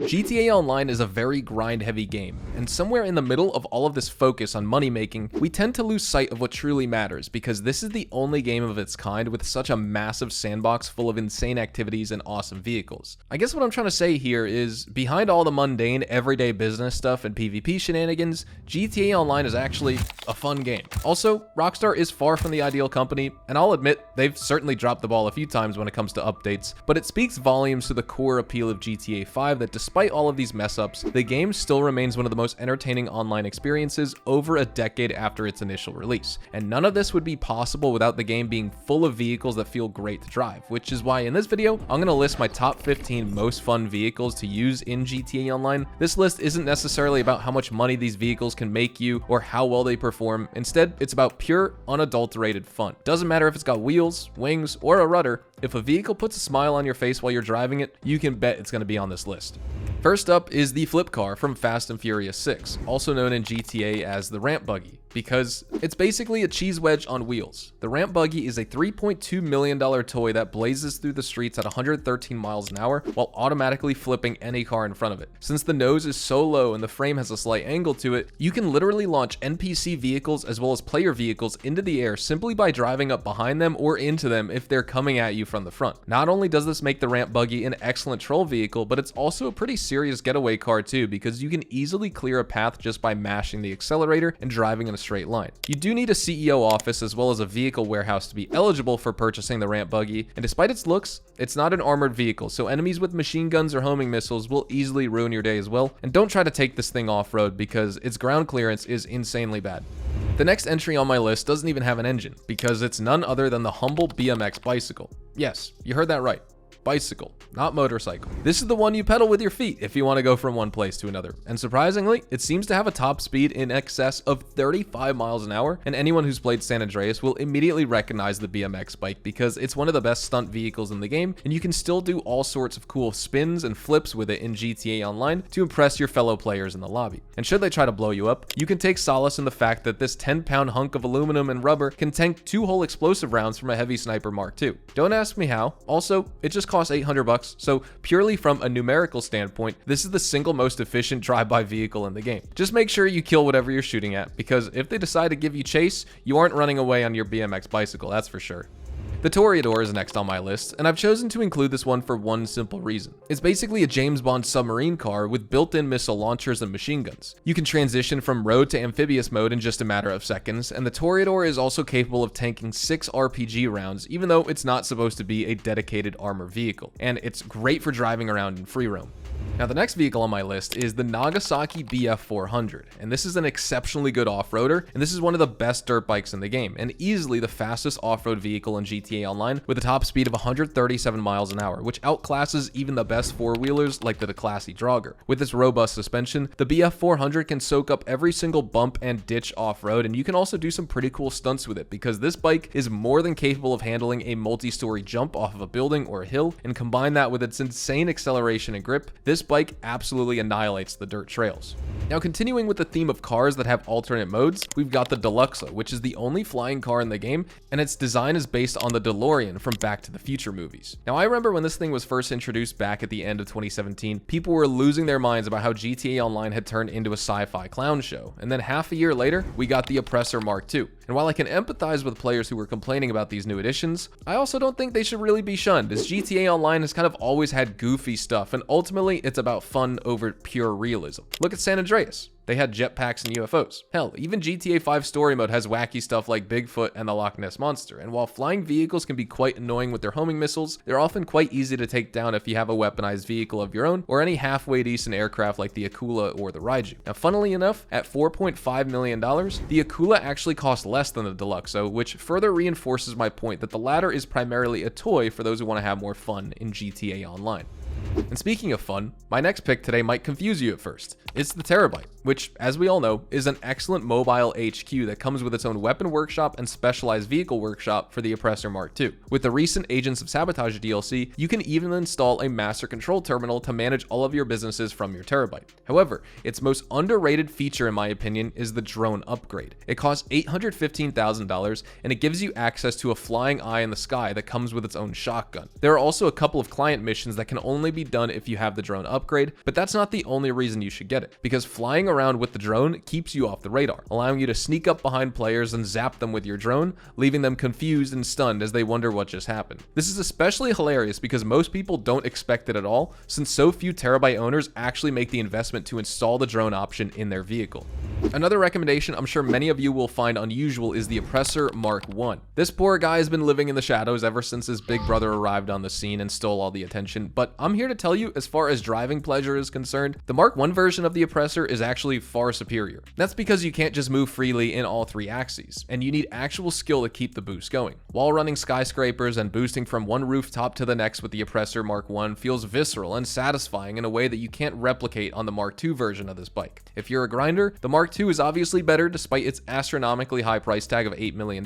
GTA Online is a very grind-heavy game, and somewhere in the middle of all of this focus on money making, we tend to lose sight of what truly matters, because this is the only game of its kind with such a massive sandbox full of insane activities and awesome vehicles. I guess what I'm trying to say here is, behind all the mundane, everyday business stuff and PvP shenanigans, GTA Online is actually a fun game. Also, Rockstar is far from the ideal company, and I'll admit, they've certainly dropped the ball a few times when it comes to updates, but it speaks volumes to the core appeal of GTA 5 that despite all of these mess-ups, the game still remains one of the most entertaining online experiences over a decade after its initial release. And none of this would be possible without the game being full of vehicles that feel great to drive, which is why in this video, I'm going to list my top 15 most fun vehicles to use in GTA Online. This list isn't necessarily about how much money these vehicles can make you or how well they perform. Instead, it's about pure, unadulterated fun. Doesn't matter if it's got wheels, wings, or a rudder. If a vehicle puts a smile on your face while you're driving it, you can bet it's going to be on this list. First up is the flip car from Fast and Furious 6, also known in GTA as the ramp buggy, because it's basically a cheese wedge on wheels. The ramp buggy is a $3.2 million toy that blazes through the streets at 113 miles an hour while automatically flipping any car in front of it. Since the nose is so low and the frame has a slight angle to it, you can literally launch NPC vehicles as well as player vehicles into the air simply by driving up behind them or into them if they're coming at you from the front. Not only does this make the ramp buggy an excellent troll vehicle, but it's also a pretty serious getaway car too, because you can easily clear a path just by mashing the accelerator and driving in a straight line. You do need a CEO office as well as a vehicle warehouse to be eligible for purchasing the ramp buggy, and despite its looks, it's not an armored vehicle, so enemies with machine guns or homing missiles will easily ruin your day as well. And don't try to take this thing off-road because its ground clearance is insanely bad. The next entry on my list doesn't even have an engine, because it's none other than the humble BMX bicycle. Yes, you heard that right. Bicycle, not motorcycle. This is the one you pedal with your feet if you want to go from one place to another. And surprisingly, it seems to have a top speed in excess of 35 miles an hour, and anyone who's played San Andreas will immediately recognize the BMX bike because it's one of the best stunt vehicles in the game, and you can still do all sorts of cool spins and flips with it in GTA Online to impress your fellow players in the lobby. And should they try to blow you up, you can take solace in the fact that this 10-pound hunk of aluminum and rubber can tank 2 whole explosive rounds from a heavy sniper Mark II. Don't ask me how. Also, it just costs $800, so purely from a numerical standpoint, this is the single most efficient drive-by vehicle in the game. Just make sure you kill whatever you're shooting at, because if they decide to give you chase, you aren't running away on your BMX bicycle, that's for sure. The Toreador is next on my list, and I've chosen to include this one for one simple reason. It's basically a James Bond submarine car with built-in missile launchers and machine guns. You can transition from road to amphibious mode in just a matter of seconds, and the Toreador is also capable of tanking 6 RPG rounds, even though it's not supposed to be a dedicated armor vehicle, and it's great for driving around in free roam. Now, the next vehicle on my list is the Nagasaki BF400, and this is an exceptionally good off-roader, and this is one of the best dirt bikes in the game, and easily the fastest off-road vehicle in GTA Online with a top speed of 137 miles an hour, which outclasses even the best four-wheelers like the classy Draugr. With its robust suspension, the BF400 can soak up every single bump and ditch off-road, and you can also do some pretty cool stunts with it, because this bike is more than capable of handling a multi-story jump off of a building or a hill, and combine that with its insane acceleration and grip, this bike absolutely annihilates the dirt trails. Now, continuing with the theme of cars that have alternate modes, we've got the Deluxo, which is the only flying car in the game, and its design is based on the DeLorean from Back to the Future movies. Now, I remember when this thing was first introduced back at the end of 2017, people were losing their minds about how GTA Online had turned into a sci-fi clown show, and then half a year later, we got the Oppressor Mark II. And while I can empathize with players who were complaining about these new additions, I also don't think they should really be shunned, as GTA Online has kind of always had goofy stuff, and ultimately it's about fun over pure realism. Look at San Andreas. They had jetpacks and UFOs. Hell, even GTA 5 story mode has wacky stuff like Bigfoot and the Loch Ness Monster, and while flying vehicles can be quite annoying with their homing missiles, they're often quite easy to take down if you have a weaponized vehicle of your own, or any halfway decent aircraft like the Akula or the Raiju. Now, funnily enough, at $4.5 million, the Akula actually costs less than the Deluxo, which further reinforces my point that the latter is primarily a toy for those who want to have more fun in GTA Online. And speaking of fun, my next pick today might confuse you at first. It's the Terabyte. which, as we all know, is an excellent mobile HQ that comes with its own weapon workshop and specialized vehicle workshop for the Oppressor Mark II. With the recent Agents of Sabotage DLC, you can even install a master control terminal to manage all of your businesses from your Terabyte. However, its most underrated feature, in my opinion, is the drone upgrade. It costs $815,000, and it gives you access to a flying eye in the sky that comes with its own shotgun. There are also a couple of client missions that can only be done if you have the drone upgrade, but that's not the only reason you should get it, because flying around with the drone keeps you off the radar, allowing you to sneak up behind players and zap them with your drone, leaving them confused and stunned as they wonder what just happened. This is especially hilarious because most people don't expect it at all, since so few Terabyte owners actually make the investment to install the drone option in their vehicle. Another recommendation I'm sure many of you will find unusual is the Oppressor Mark I. This poor guy has been living in the shadows ever since his big brother arrived on the scene and stole all the attention, but I'm here to tell you, as far as driving pleasure is concerned, the Mark I version of the Oppressor is actually far superior. That's because you can't just move freely in all three axes, and you need actual skill to keep the boost going. Wall running skyscrapers and boosting from one rooftop to the next with the Oppressor Mark I feels visceral and satisfying in a way that you can't replicate on the Mark II version of this bike. If you're a grinder, the Mark II is obviously better despite its astronomically high price tag of $8 million,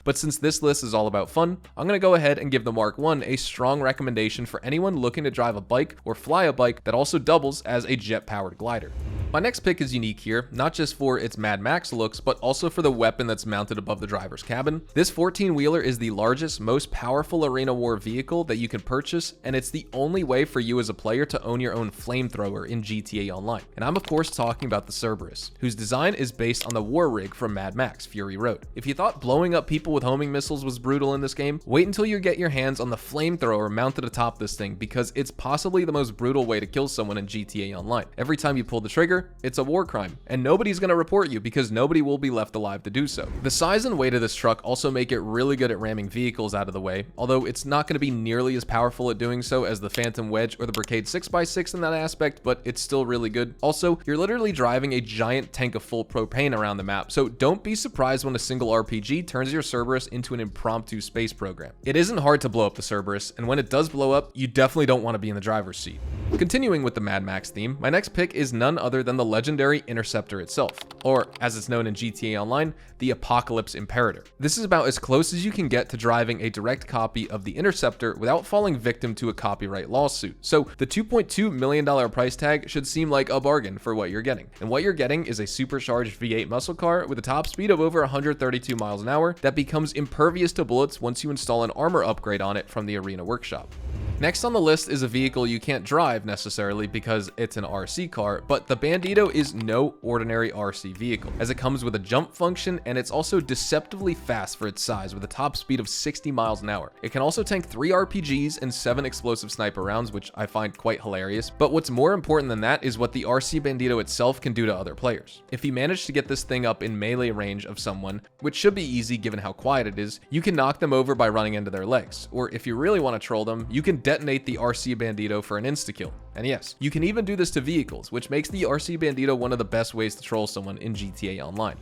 but since this list is all about fun, I'm going to go ahead and give the Mark I a strong recommendation for anyone looking to drive a bike or fly a bike that also doubles as a jet-powered glider. My next pick is unique here, not just for its Mad Max looks, but also for the weapon that's mounted above the driver's cabin. This 14-wheeler is the largest, most powerful arena war vehicle that you can purchase, and it's the only way for you as a player to own your own flamethrower in GTA Online. And I'm of course talking about the Cerberus, whose design is based on the war rig from Mad Max Fury Road. If you thought blowing up people with homing missiles was brutal in this game, wait until you get your hands on the flamethrower mounted atop this thing, because it's possibly the most brutal way to kill someone in GTA Online. Every time you pull the trigger, it's a war crime, and nobody's going to report you because nobody will be left alive to do so. The size and weight of this truck also make it really good at ramming vehicles out of the way, although it's not going to be nearly as powerful at doing so as the Phantom Wedge or the Brigade 6x6 in that aspect, but it's still really good. Also, you're literally driving a giant tank of full propane around the map, so don't be surprised when a single RPG turns your Cerberus into an impromptu space program. It isn't hard to blow up the Cerberus, and when it does blow up, you definitely don't want to be in the driver's seat. Continuing with the Mad Max theme, my next pick is none other than the legendary Interceptor itself, or as it's known in GTA Online, the Apocalypse Imperator. This is about as close as you can get to driving a direct copy of the Interceptor without falling victim to a copyright lawsuit. So the $2.2 million price tag should seem like a bargain for what you're getting. And what you're getting is a supercharged V8 muscle car with a top speed of over 132 miles an hour that becomes impervious to bullets once you install an armor upgrade on it from the Arena Workshop. Next on the list is a vehicle you can't drive necessarily because it's an RC car, but the Bandito is no ordinary RC vehicle, as it comes with a jump function and it's also deceptively fast for its size with a top speed of 60 miles an hour. It can also tank 3 RPGs and 7 explosive sniper rounds, which I find quite hilarious, but what's more important than that is what the RC Bandito itself can do to other players. If you manage to get this thing up in melee range of someone, which should be easy given how quiet it is, you can knock them over by running into their legs, or if you really want to troll them, you can detonate the RC Bandito for an insta-kill. And yes, you can even do this to vehicles, which makes the RC Bandito one of the best ways to troll someone in GTA Online.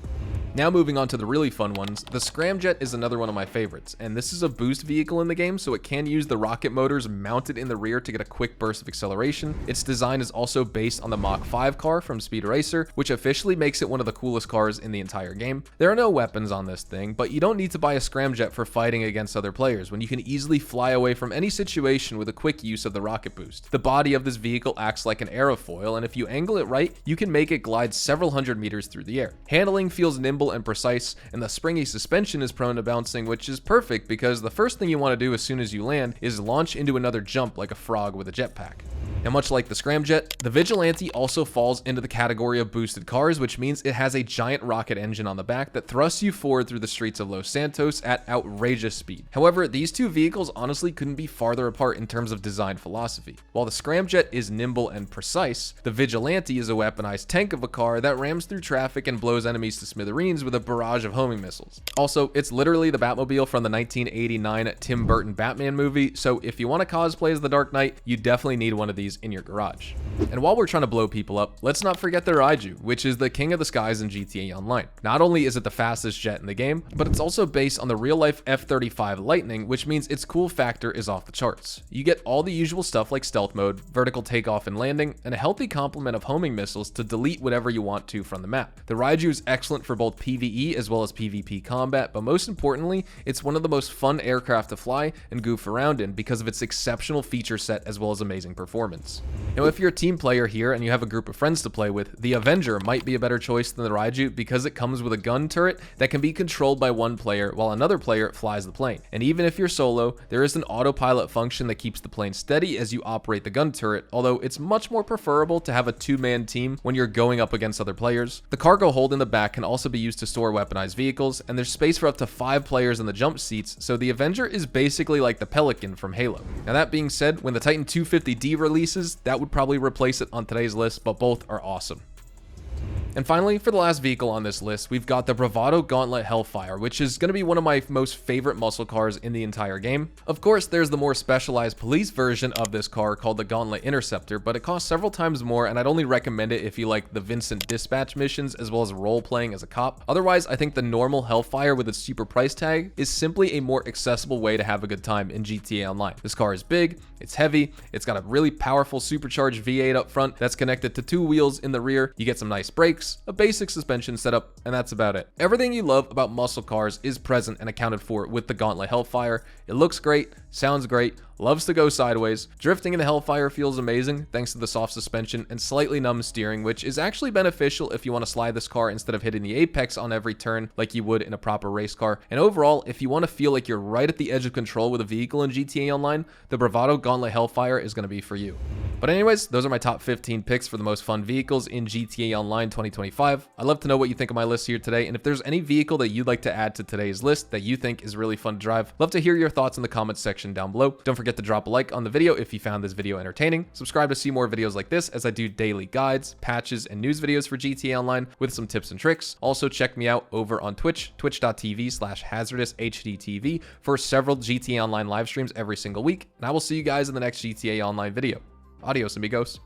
Now moving on to the really fun ones, the Scramjet is another one of my favorites, and this is a boost vehicle in the game, so it can use the rocket motors mounted in the rear to get a quick burst of acceleration. Its design is also based on the Mach 5 car from Speed Racer, which officially makes it one of the coolest cars in the entire game. There are no weapons on this thing, but you don't need to buy a Scramjet for fighting against other players when you can easily fly away from any situation with a quick use of the rocket boost. The body of this vehicle acts like an aerofoil, and if you angle it right, you can make it glide several hundred meters through the air. Handling feels nimble and precise, and the springy suspension is prone to bouncing, which is perfect because the first thing you want to do as soon as you land is launch into another jump like a frog with a jetpack. Now, much like the Scramjet, the Vigilante also falls into the category of boosted cars, which means it has a giant rocket engine on the back that thrusts you forward through the streets of Los Santos at outrageous speed. However, these two vehicles honestly couldn't be farther apart in terms of design philosophy. While the Scramjet is nimble and precise, the Vigilante is a weaponized tank of a car that rams through traffic and blows enemies to smithereens with a barrage of homing missiles. Also, it's literally the Batmobile from the 1989 Tim Burton Batman movie, so if you want to cosplay as the Dark Knight, you definitely need one of these these in your garage. And while we're trying to blow people up, let's not forget the Raiju, which is the king of the skies in GTA Online. Not only is it the fastest jet in the game, but it's also based on the real-life F-35 Lightning, which means its cool factor is off the charts. You get all the usual stuff like stealth mode, vertical takeoff and landing, and a healthy complement of homing missiles to delete whatever you want to from the map. The Raiju is excellent for both PvE as well as PvP combat, but most importantly, it's one of the most fun aircraft to fly and goof around in because of its exceptional feature set as well as amazing performance. Now, if you're a team player here and you have a group of friends to play with, the Avenger might be a better choice than the Raiju because it comes with a gun turret that can be controlled by one player while another player flies the plane. And even if you're solo, there is an autopilot function that keeps the plane steady as you operate the gun turret, although it's much more preferable to have a two-man team when you're going up against other players. The cargo hold in the back can also be used to store weaponized vehicles, and there's space for up to 5 players in the jump seats, so the Avenger is basically like the Pelican from Halo. Now that being said, when the Titan 250D releases, that would probably replace it on today's list, but both are awesome. And finally, for the last vehicle on this list, we've got the Bravado Gauntlet Hellfire, which is going to be one of my most favorite muscle cars in the entire game. Of course, there's the more specialized police version of this car called the Gauntlet Interceptor, but it costs several times more, and I'd only recommend it if you like the Vincent Dispatch missions as well as role-playing as a cop. Otherwise, I think the normal Hellfire with its super price tag is simply a more accessible way to have a good time in GTA Online. This car is big, it's heavy, it's got a really powerful supercharged V8 up front that's connected to 2 wheels in the rear, you get some nice brakes, a basic suspension setup, and that's about it. Everything you love about muscle cars is present and accounted for with the Gauntlet Hellfire. It looks great, sounds great, loves to go sideways. Drifting in the Hellfire feels amazing thanks to the soft suspension and slightly numb steering, which is actually beneficial if you want to slide this car instead of hitting the apex on every turn like you would in a proper race car. And overall, if you want to feel like you're right at the edge of control with a vehicle in GTA Online, the Bravado Gauntlet Hellfire is going to be for you. But anyways, those are my top 15 picks for the most fun vehicles in GTA Online 2025. I'd love to know what you think of my list here today, and if there's any vehicle that you'd like to add to today's list that you think is really fun to drive, love to hear your thoughts in the comments section down below. Don't forget to drop a like on the video if you found this video entertaining. Subscribe to see more videos like this as I do daily guides, patches, and news videos for GTA Online with some tips and tricks. Also check me out over on Twitch, twitch.tv/hazardoushdtv for several GTA Online live streams every single week, and I will see you guys in the next GTA Online video. Adios, amigos.